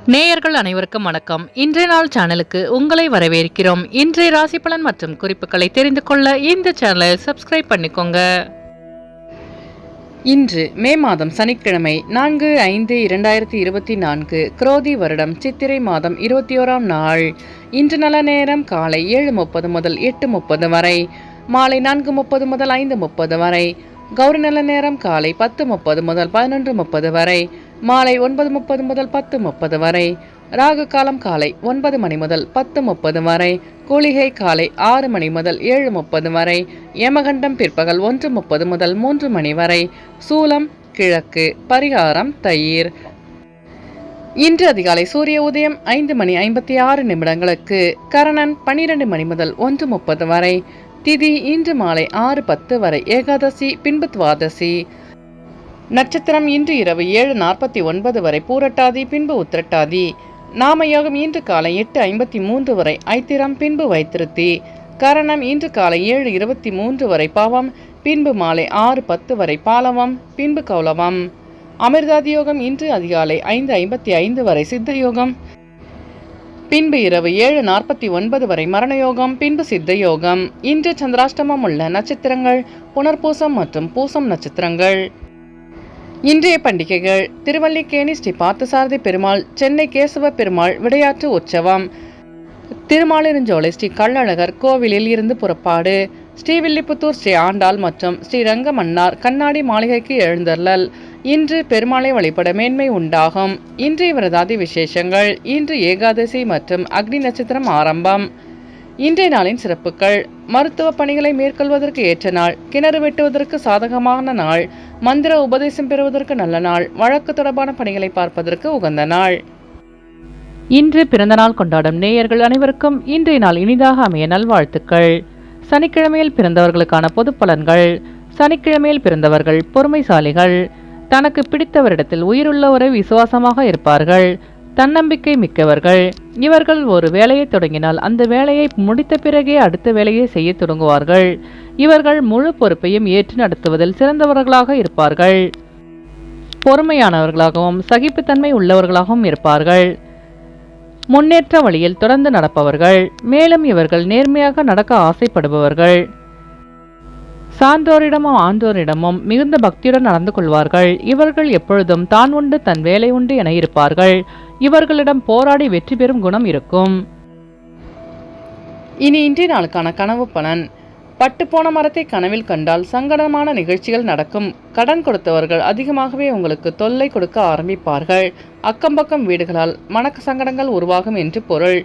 நேயர்கள் அனைவருக்கும் வணக்கம். இன்றைய நாள் சேனலுக்கு உங்களை வரவேற்கிறோம். இன்றைய ராசி பலன் மற்றும் குறிப்புகளை தெரிந்து கொள்ள இந்த சேனலை சப்ஸ்கிரைப் பண்ணிக்கோங்க. இன்று மே மாதம் சனிக்கிழமை 4/5/2024 குரோதி வருடம் சித்திரை மாதம் 21ஆம் நாள். இன்று நல்ல நேரம் காலை 7:30 முதல் 8:30 வரை, மாலை 4:30 முதல் 5:30 வரை. கௌரி நல்ல நேரம் காலை 10:30 முதல் 11:30 வரை, மாலை 9:30 முதல் 10:30 வரை. ராகு காலம் காலை 9 மணி முதல் 10:30 வரை, கூலிகை காலை 6 மணி முதல் 7:30 வரை, யமகண்டம் பிற்பகல் 1:30 முதல் 3 மணி வரை, சூலம் கிழக்கு, பரிகாரம் தயிர். இன்று அதிகாலை சூரிய உதயம் 5:56 கரணன் 12 மணி முதல் 1:30 வரை, திதி இன்று மாலை 6:10 வரை, ஏகாதசி பின்பு துவாதசி. நட்சத்திரம் இன்று இரவு 7:49 வரை பூரட்டாதி பின்பு உத்திரட்டாதி. நாமயோகம் இன்று காலை 8:53 வரை ஐத்திரம் பின்பு வைத்திருத்தி. கரணம் இன்று காலை 7:23 வரை பாவம் பின்பு மாலை 6:10 வரை பாலவம் பின்பு கௌலவம். அமிர்தாதி யோகம் இன்று அதிகாலை 5:55 வரை சித்த யோகம் பின்பு இரவு 7:49 வரை மரணயோகம் பின்பு சித்த யோகம். இன்று சந்திராஷ்டமம் உள்ள நட்சத்திரங்கள் புனர்பூசம் மற்றும் பூசம் நட்சத்திரங்கள். இன்றைய பண்டிகைகள்: திருவல்லிக்கேணி ஸ்ரீ பார்த்தசாரதி பெருமாள், சென்னை கேசவ பெருமாள் விடையாற்று உற்சவம், திருமாலிருஞ்சோலை ஸ்ரீ கள்ளழகர் கோவிலில் இருந்து புறப்பாடு, ஸ்ரீவில்லிபுத்தூர் ஸ்ரீ ஆண்டாள் மற்றும் ஸ்ரீரங்க மன்னார் கண்ணாடி மாளிகைக்கு எழுந்தருளல். இன்று பெருமாளை வழிபட மேன்மை உண்டாகும். இன்றைய விரதாதி விசேஷங்கள்: இன்று ஏகாதசி மற்றும் அக்னி நட்சத்திரம் ஆரம்பம். இன்றைய நாளின் சிறப்புகள்: மருத்துவ பணிகளை மேற்கொள்வதற்கு ஏற்ற நாள், கிணறு வெட்டுவதற்கு சாதகமான நாள், மந்திர உபதேசம் பெறுவதற்கு நல்ல நாள், வழக்கு தொடர்பான பணிகளை பார்ப்பதற்கு உகந்த நாள். இன்று பிறந்த நாள் கொண்டாடும் நேயர்கள் அனைவருக்கும் இன்றைய நாள் இனிதாக அமைய நல்வாழ்த்துக்கள். சனிக்கிழமையில் பிறந்தவர்களுக்கான பொது பலன்கள். சனிக்கிழமையில் பிறந்தவர்கள் பொறுமைசாலிகள், தனக்கு பிடித்தவரிடத்தில் உயிருள்ளவரை விசுவாசமாக இருப்பார்கள், தன்னம்பிக்கை மிக்கவர்கள். இவர்கள் ஒரு வேலையை தொடங்கினால் அந்த வேலையை முடித்த பிறகே அடுத்த வேலையை செய்ய தொடங்குவார்கள். இவர்கள் முழு பொறுப்பையும் ஏற்று நடத்துவதில் சிறந்தவர்களாக இருப்பார்கள். பொறுமையானவர்களாகவும் சகிப்புத்தன்மை உள்ளவர்களாகவும் இருப்பார்கள். முன்னேற்ற வழியில் தொடர்ந்து நடப்பவர்கள். மேலும் இவர்கள் நேர்மையாக நடக்க ஆசைப்படுபவர்கள். சான்றோரிடமும் ஆன்றோரிடமும் மிகுந்த பக்தியுடன் நடந்து கொள்வார்கள். இவர்கள் எப்பொழுதும் தான் உண்டு தன் வேலை உண்டு என இருப்பார்கள். இவர்களிடம் போராடி வெற்றி பெறும் குணம் இருக்கும். இனி இன்றைய நாளுக்கான கனவு பலன். பட்டுப்போன மரத்தை கனவில் கண்டால் சங்கடமான நிகழ்ச்சிகள் நடக்கும். கடன் கொடுத்தவர்கள் அதிகமாகவே உங்களுக்கு தொல்லை கொடுக்க ஆரம்பிப்பார்கள். அக்கம்பக்கம் வீடுகளால் மன சங்கடங்கள் உருவாகும் என்று பொருள்.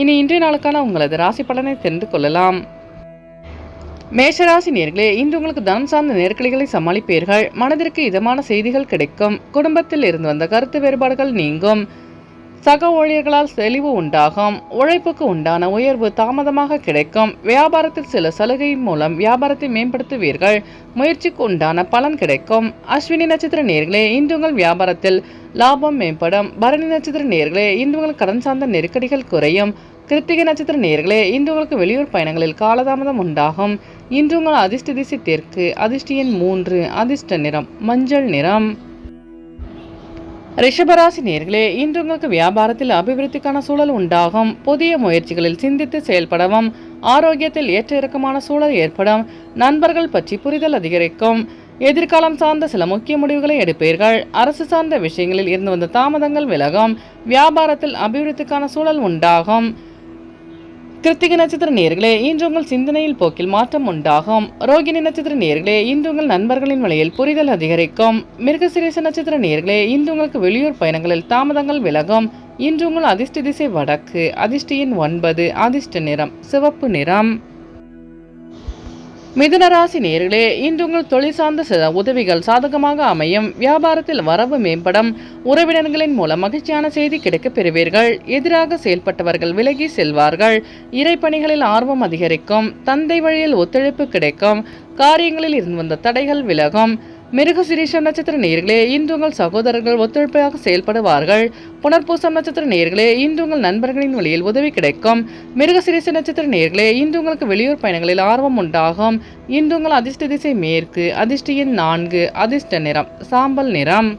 இனி இன்றைய நாளுக்கான உங்களது ராசி பலனை தெரிந்து கொள்ளலாம். மேஷராசி நேர்களே, இன்று உங்களுக்கு தனம் சார்ந்த நெருக்கடிகளை சமாளிப்பீர்கள். மனதிற்கு இதமான செய்திகள் கிடைக்கும். குடும்பத்தில் இருந்து வந்த கருத்து வேறுபாடுகள் நீங்கும். சக ஊழியர்களால் தெளிவு உண்டாகும். உழைப்புக்கு உண்டான உயர்வு தாமதமாக கிடைக்கும். வியாபாரத்தில் சில சலுகை மூலம் வியாபாரத்தை மேம்படுத்துவீர்கள். முயற்சிக்கு உண்டான பலன் கிடைக்கும். அஸ்வினி நட்சத்திர நேர்களே, இன்று உங்கள் வியாபாரத்தில் லாபம் மேம்படும். பரணி நட்சத்திர நேர்களே, இன்று உங்கள் கடன் சார்ந்த நெருக்கடிகள் குறையும். கிருத்திகை நட்சத்திர நேர்களே, இன்று உங்களுக்கு வெளியூர் பயணங்களில் காலதாமதம் உண்டாகும். இன்று உங்கள் அதிர்ஷ்ட திசை தெற்கு, அதிர்ஷ்ட எண் 3, அதிர்ஷ்ட நிறம் மஞ்சள் நிறம். ரிஷபராசி நேர்களே, இன்று உங்களுக்கு வியாபாரத்தில் அபிவிருத்திக்கான சூழல் உண்டாகும். புதிய முயற்சிகளில் சிந்தித்து செயல்படவும். ஆரோக்கியத்தில் ஏற்ற இறக்கமான சூழல் ஏற்படும். நண்பர்கள் பற்றி புரிதல் அதிகரிக்கும். எதிர்காலம் சார்ந்த சில முக்கிய முடிவுகளை எடுப்பீர்கள். அரசு சார்ந்த விஷயங்களில் இருந்து வந்த தாமதங்கள் விலகும். வியாபாரத்தில் அபிவிருத்திக்கான சூழல் உண்டாகும். கிருத்திகை நட்சத்திர நேர்களே, இன்று உங்கள் சிந்தனையில் போக்கில் மாற்றம் உண்டாகும். ரோகிணி நட்சத்திர நேர்களே, இன்று உங்கள் நண்பர்களின் வழியில் புரிதல் அதிகரிக்கும். மிருகசிரீச நட்சத்திர நேர்களே, இன்று உங்களுக்கு வெளியூர் பயணங்களில் தாமதங்கள் விலகும். இன்று உங்கள் அதிர்ஷ்ட திசை வடக்கு, அதிர்ஷ்ட எண் 9, அதிர்ஷ்ட நிறம் சிவப்பு நிறம். மிதுனராசி நேர்களே, இன்று உங்கள் தொழில் சார்ந்த சில உதவிகள் சாதகமாக அமையும். வியாபாரத்தில் வரவு மேம்படும். உறவினர்களின் மூலம் மகிழ்ச்சியான செய்தி கிடைக்கப் பெறுவீர்கள். எதிராக செயல்பட்டவர்கள் விலகி செல்வார்கள். இறைப்பணிகளில் ஆர்வம் அதிகரிக்கும். தந்தை வழியில் ஒத்துழைப்பு கிடைக்கும். காரியங்களில் இருந்து வந்த தடைகள் விலகும். மிருகசிரீஷம் நட்சத்திர நேர்களே, இன்று உங்கள் சகோதரர்கள் ஒத்துழைப்பாக செயல்படுவார்கள். புனர்பூசம் நட்சத்திர நேர்களே, இன்று உங்கள் நண்பர்களின் வழியில் உதவி கிடைக்கும். மிருகசிரீஷ நட்சத்திர நேர்களே, இன்று உங்களுக்கு வெளியூர் பயணங்களில் ஆர்வம் உண்டாகும். இன்று உங்கள் அதிர்ஷ்ட திசை மேற்கு, அதிர்ஷ்ட எண் 4, அதிர்ஷ்ட நிறம் சாம்பல் நிறம்.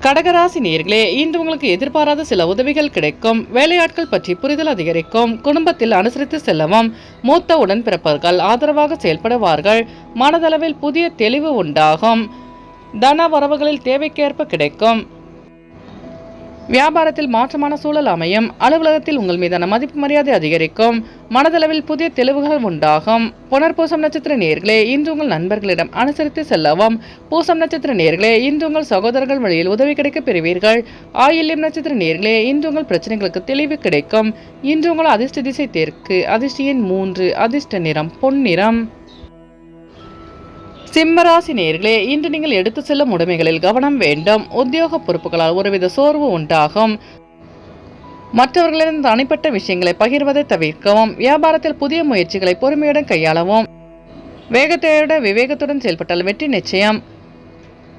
கடகராசி நேயர்களே, இன்று உங்களுக்கு எதிர்பாராத சில உதவிகள் கிடைக்கும். வேலையாட்கள் பற்றி புரிதல் அதிகரிக்கும். குடும்பத்தில் அனுசரித்து செல்லவும். மூத்த உடன்பிறப்பவர்கள் ஆதரவாக செயல்படுவார்கள். மனதளவில் புதிய தெளிவு உண்டாகும். தன வரவுகளில் தேவைக்கேற்ப கிடைக்கும். வியாபாரத்தில் மாற்றமான சூழல் அமையும். அலுவலகத்தில் உங்கள் மீதான மதிப்பு மரியாதை அதிகரிக்கும். மனதளவில் புதிய தெளிவுகள் உண்டாகும். புனர்பூசம் நட்சத்திர நேயர்களே, இன்று உங்கள் நண்பர்களிடம் அனுசரித்து செல்லவும். பூசம் நட்சத்திர நேயர்களே, இன்று உங்கள் சகோதரர்கள் வழியில் உதவி கிடைக்க பெறுவீர்கள். ஆயில்யம் நட்சத்திர நேயர்களே, இன்று உங்கள் பிரச்சனைகளுக்கு தெளிவு கிடைக்கும். இன்று உங்கள் அதிர்ஷ்ட திசை தெற்கு. அதிர்ஷ்ட எண் 3. அதிர்ஷ்ட நிறம் பொன்னிறம். சிம்மராசி நேயர்களே, இன்று நீங்கள் எடுத்து செல்லும் உடைமைகளில் கவனம் வேண்டும். உத்தியோக பொறுப்புகளால் ஒருவித சோர்வு உண்டாகும். மற்றவர்களிடம் தனிப்பட்ட விஷயங்களை பகிர்வதை தவிர்க்கவும். வியாபாரத்தில் புதிய முயற்சிகளை பொறுமையுடன் கையாளவும். வேகத்தையோட விவேகத்துடன் செயல்பட்டால் வெற்றி நிச்சயம்.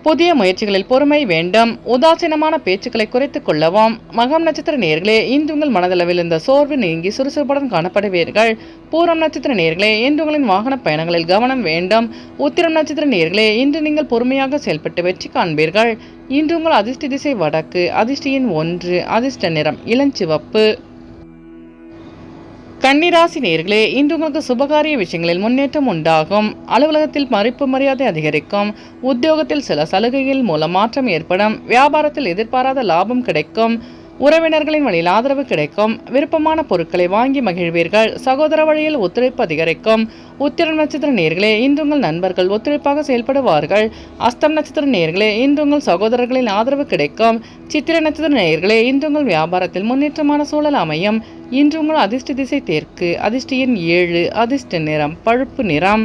புதிய முயற்சிகளில் பொறுமை வேண்டும். உதாசீனமான பேச்சுக்களை குறைத்துக் கொள்ளவும். மகம் நட்சத்திர நேயர்களே, இன்று உங்கள் மனதளவில் இந்த சோர்வு நீங்கி சுறுசுறுப்புடன் காணப்படுவீர்கள். பூரம் நட்சத்திர நேயர்களே, இன்று உங்களின் வாகன பயணங்களில் கவனம் வேண்டும். உத்திரம் நட்சத்திர நேயர்களே, இன்று நீங்கள் பொறுமையாக செயல்பட்டு வெற்றி காண்பீர்கள். இன்று உங்கள் அதிர்ஷ்ட திசை வடக்கு. அதிர்ஷ்ட எண் 1. அதிர்ஷ்ட நிறம் இளஞ்சிவப்பு. கன்னிராசி நேயர்களே, இன்று உங்களுக்கு சுபகாரிய விஷயங்களில் முன்னேற்றம் உண்டாகும். அலுவலகத்தில் மதிப்பு மரியாதை அதிகரிக்கும். உத்தியோகத்தில் சில சலுகைகள் மூலம் மாற்றம் ஏற்படும். வியாபாரத்தில் எதிர்பாராத லாபம் கிடைக்கும். உறவினர்களின் வழியில் ஆதரவு கிடைக்கும். விருப்பமான பொருட்களை வாங்கி மகிழ்வீர்கள். சகோதர வழியில் ஒத்துழைப்பு அதிகரிக்கும். உத்திரம் நட்சத்திர நேயர்களே, இன்று உங்கள் நண்பர்கள் ஒத்துழைப்பாக செயல்படுவார்கள். அஸ்தம் நட்சத்திர நேயர்களே, இன்று உங்கள் சகோதரர்களின் ஆதரவு கிடைக்கும். சித்திரை நட்சத்திர நேயர்களே, இன்று உங்கள் வியாபாரத்தில் முன்னேற்றமான சூழல் அமையும். இன்று உங்கள் அதிர்ஷ்ட திசை தெற்கு. அதிர்ஷ்ட எண் 7. அதிர்ஷ்ட நிறம் பழுப்பு நிறம்.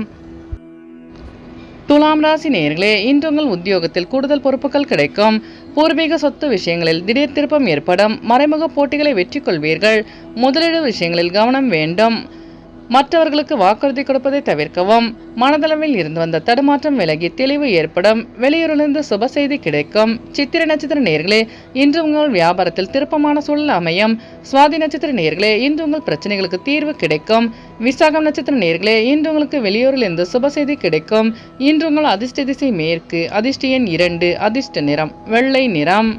துலாம் ராசி நேயர்களே, இன்று உங்கள் உத்தியோகத்தில் கூடுதல் பொறுப்புகள் கிடைக்கும். பூர்வீக சொத்து விஷயங்களில் திடீர் திருப்பம் ஏற்படும். மறைமுக போட்டிகளை வெற்றி கொள்வீர்கள். முதலீடு விஷயங்களில் கவனம் வேண்டும். மற்றவர்களுக்கு வாக்குறுதி கொடுப்பதை தவிர்க்கவும். மனதளவில் இருந்து வந்த தடுமாற்றம் விலகி தெளிவு ஏற்படும். வெளியூரிலிருந்து சுப செய்தி கிடைக்கும். சித்திரை நட்சத்திர நேயர்களே, இன்று உங்கள் வியாபாரத்தில் திருப்பமான சூழல் அமையும். சுவாதி நட்சத்திர நேயர்களே, இன்று உங்கள் பிரச்சனைகளுக்கு தீர்வு கிடைக்கும். விசாகம் நட்சத்திர நேயர்களே, இன்று உங்களுக்கு வெளியூரில் இருந்து சுப செய்தி கிடைக்கும். இன்று உங்கள் அதிர்ஷ்ட திசை மேற்கு. அதிர்ஷ்ட எண் 2. அதிர்ஷ்ட நிறம் வெள்ளை நிறம்.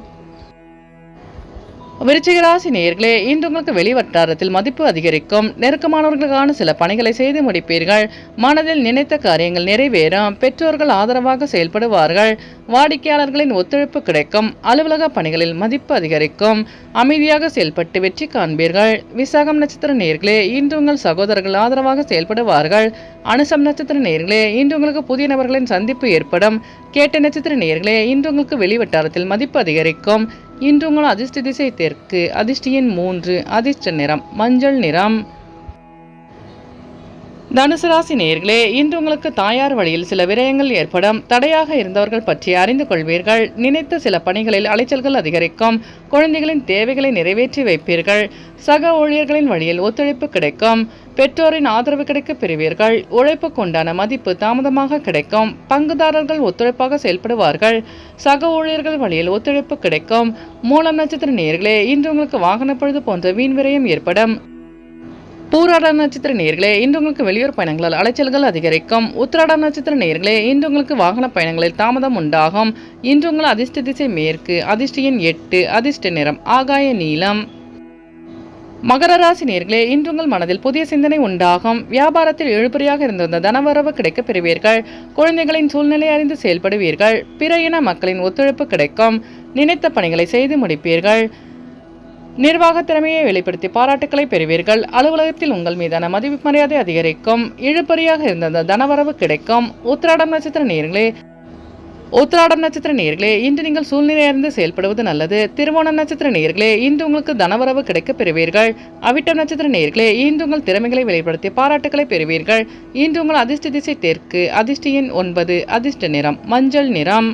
விருச்சிக ராசி நேயர்களே, இன்று உங்களுக்கு வெளிவட்டாரத்தில் மதிப்பு அதிகரிக்கும். நெருக்கமானவர்களுக்கான சில பணிகளை செய்து முடிப்பீர்கள். மனதில் நினைத்த காரியங்கள் நிறைவேறும். பெற்றோர்கள் ஆதரவாக செயல்படுவார்கள். வாடிக்கையாளர்களின் ஒத்துழைப்பு கிடைக்கும். அலுவலக பணிகளில் மதிப்பு அதிகரிக்கும். அமைதியாக செயல்பட்டு வெற்றி காண்பீர்கள். விசாகம் நட்சத்திர நேயர்களே, இன்று உங்கள் சகோதரர்கள் ஆதரவாக செயல்படுவார்கள். அனுசம் நட்சத்திர நேயர்களே, இன்று உங்களுக்கு புதிய நபர்களின் சந்திப்பு ஏற்படும். கேட்ட நட்சத்திர நேயர்களே, இன்று உங்களுக்கு வெளிவட்டாரத்தில் மதிப்பு அதிகரிக்கும். இன்று உங்கள் அதிர்ஷ்ட திசை தெற்கு. அதிர்ஷ்ட எண் 3. அதிர்ஷ்ட நிறம் மஞ்சள் நிறம். தனுசு ராசி நேயர்களே, இன்று உங்களுக்கு தாயார் வழியில் சில விரயங்கள் ஏற்படும். தடையாக இருந்தவர்கள் பற்றி அறிந்து கொள்வீர்கள். நினைத்த சில பணிகளில் அலைச்சல்கள் அதிகரிக்கும். குழந்தைகளின் தேவைகளை நிறைவேற்றி வைப்பீர்கள். சக ஊழியர்களின் வழியில் ஒத்துழைப்பு கிடைக்கும். பெற்றோரின் ஆதரவு கிடைக்க பெறுவீர்கள். உழைப்புக்கு உண்டான மதிப்பு தாமதமாக கிடைக்கும். பங்குதாரர்கள் ஒத்துழைப்பாக செயல்படுவார்கள். சக ஊழியர்கள் வழியில் ஒத்துழைப்பு கிடைக்கும். மூலம் நட்சத்திர நேயர்களே, இன்று உங்களுக்கு வாகன பழுது போன்ற வீண் விரயம் ஏற்படும். பூராடம் நட்சத்திர நேயர்களே, இன்று உங்களுக்கு வெளியூர் பயணங்களால் அலைச்சல்கள் அதிகரிக்கும். உத்திராடம் நட்சத்திர நேயர்களே, இன்று உங்களுக்கு வாகன பயணங்களில் தாமதம் உண்டாகும். இன்று உங்கள் அதிர்ஷ்ட திசை மேற்கு. அதிர்ஷ்ட எண் 8. அதிர்ஷ்ட நிறம் ஆகாய நீலம். மகர ராசி நேயர்களே, இன்று உங்கள் மனதில் புதிய சிந்தனை உண்டாகும். வியாபாரத்தில் இழுபறியாக இருந்த தனவரவு கிடைக்க பெறுவீர்கள். குழந்தைகளின் சூழ்நிலை அறிந்து செயல்படுவீர்கள். பிற இன மக்களின் ஒத்துழைப்பு கிடைக்கும். நினைத்த பணிகளை செய்து முடிப்பீர்கள். நிர்வாக திறமையை வெளிப்படுத்தி பாராட்டுக்களை பெறுவீர்கள். அலுவலகத்தில் உங்கள் மீதான மதிப்பு மரியாதை அதிகரிக்கும். இழுபறியாக இருந்த தனவரவு கிடைக்கும். உத்திராடம் நட்சத்திர நேயர்களே, இன்று நீங்கள் சூழ்நிலை அறிந்து செயல்படுவது நல்லது. திருவோணம் நட்சத்திர நேயர்களே, இன்று உங்களுக்கு தனவரவு கிடைக்க பெறுவீர்கள். அவிட்டம் நட்சத்திர நேயர்களே, இன்று உங்கள் திறமைகளை வெளிப்படுத்தி பாராட்டுக்களை பெறுவீர்கள். இன்று உங்கள் அதிர்ஷ்ட திசை தெற்கு. அதிர்ஷ்ட எண் 9. அதிர்ஷ்ட நிறம் மஞ்சள் நிறம்.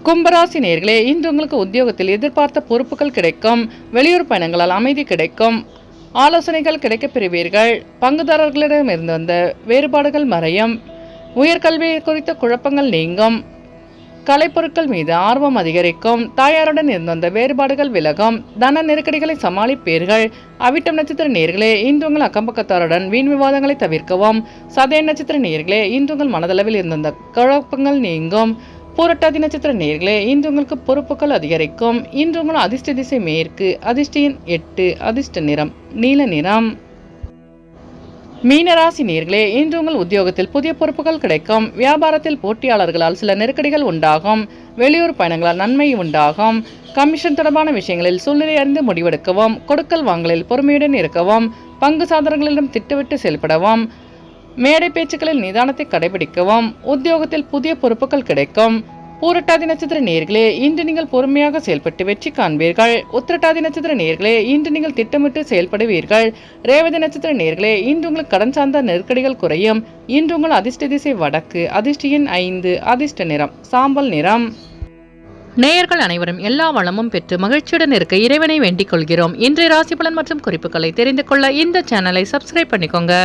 கும்பராசி நேயர்களே, இன்று உங்களுக்கு உத்தியோகத்தில் எதிர்பார்த்த பொறுப்புகள் கிடைக்கும். வெளியூர் பயணங்களால் அமைதி கிடைக்கும். ஆலோசனைகள் கிடைக்கப் பெறுவீர்கள். பங்குதாரர்களிடம் இருந்து வந்த வேறுபாடுகள் மறையும். உயர்கல்வி குறித்த குழப்பங்கள் நீங்கும். கலைப்பொருட்கள் மீது ஆர்வம் அதிகரிக்கும். தாயாருடன் இருந்து வந்த வேறுபாடுகள் விலகும். தன நெருக்கடிகளை சமாளிப்பீர்கள். அவிட்டம் நட்சத்திர நேயர்களே, இன்று உங்கள் அக்கம்பக்கத்தாருடன் வீண் விவாதங்களை தவிர்க்கவும். சதய நட்சத்திர நேயர்களே, இன்று உங்கள் மனதளவில் இருந்த குழப்பங்கள் நீங்கும். பூரட்டாதி நட்சத்திர நேயர்களே, இன்று உங்களுக்கு பொறுப்புகள் அதிகரிக்கும். இன்று உங்கள் அதிர்ஷ்ட திசை மேற்கு, அதிர்ஷ்ட எண் 8, அதிர்ஷ்ட நிறம் நீல நிறம். மீனராசி நேயர்களே, இன்று உங்கள் உத்தியோகத்தில் புதிய பொறுப்புகள் கிடைக்கும். வியாபாரத்தில் போட்டியாளர்களால் சில நெருக்கடிகள் உண்டாகும். வெளியூர் பயணங்களால் நன்மை உண்டாகும். கமிஷன் தொடர்பான விஷயங்களில் சூழ்நிலை அறிந்து முடிவெடுக்கவும். கொடுக்கல் வாங்கலில் பொறுமையுடன் இருக்கவும். பங்கு சாதனங்களிடம் திட்டமிட்டு செயல்படவும். மேடை பேச்சுக்களில் நிதானத்தை கடைபிடிக்கவும். உத்தியோகத்தில் புதிய பொறுப்புகள் கிடைக்கும். பூரட்டாதி நட்சத்திர நேயர்களே, இன்று நீங்கள் பொறுமையாக செயல்பட்டு வெற்றி காண்பீர்கள். உத்திரட்டாதி நட்சத்திர நேயர்களே, இன்று நீங்கள் திட்டமிட்டு செயல்படுவீர்கள். ரேவதி நட்சத்திர நேயர்களே, இன்று உங்களுக்கு கடன் சார்ந்த நெருக்கடிகள் குறையும். இன்று உங்கள் அதிர்ஷ்ட திசை வடக்கு, அதிர்ஷ்ட எண் 5, அதிர்ஷ்ட நிறம் சாம்பல் நிறம். நேயர்கள் அனைவரும் எல்லா வளமும் பெற்று மகிழ்ச்சியுடன் இருக்க இறைவனை வேண்டிக் கொள்கிறோம். இன்றைய ராசி பலன் மற்றும் குறிப்புகளை தெரிந்து கொள்ள இந்த சேனலை சப்ஸ்கிரைப் பண்ணிக்கோங்க.